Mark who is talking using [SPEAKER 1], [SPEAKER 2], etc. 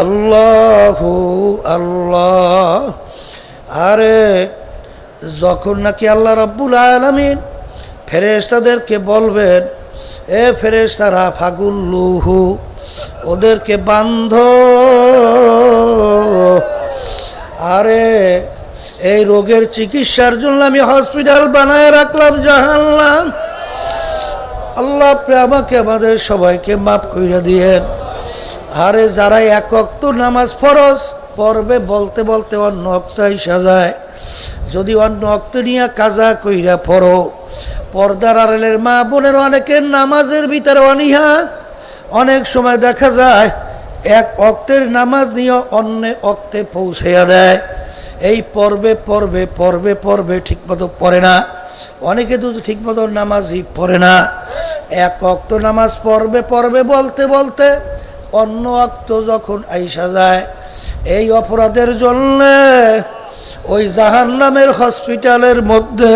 [SPEAKER 1] আল্লাহু আল্লাহ। আরে যখন নাকি আল্লাহ রাব্বুল আলামিন ফেরেশতাদেরকে বলবেন, এ ফেরেশতারা ফাগুল্লুহু, ওদেরকে বান্ধ। আরে এই রোগের চিকিৎসার জন্য আমি হসপিটাল বানায় রাখলাম জাহান্নাম। আল্লাহ আপনি আমাকে আমাদের সবাইকে মাফ কইরা দিয়েন। আরে যারা এক ওয়াক্ত নামাজ ফরজ পড়বে বলতে বলতে অন্য ওয়াক্ত আইসা যায়, যদি অন্য ওয়াক্ত নিয়ে কাজা কইরা পড়ো, পর্দার আড়ালের মা বোনের অনেকের নামাজের ভিতরে অনীহা। অনেক সময় দেখা যায় এক ওয়াক্তের নামাজ নিয়ে অন্য ওয়াক্তে পৌঁছাইয়া দেয়। এই পর্বে পর্বে পর্বে পর্বে ঠিকমতো পড়ে না। অনেকে তো ঠিকমতো নামাজই পড়ে না। এক ওয়াক্ত নামাজ পড়বে পড়বে বলতে বলতে অন্য ওয়াক্ত যখন আইসা যায়, এই অপরাধের জন্য ওই জাহান্নামের হসপিটালের মধ্যে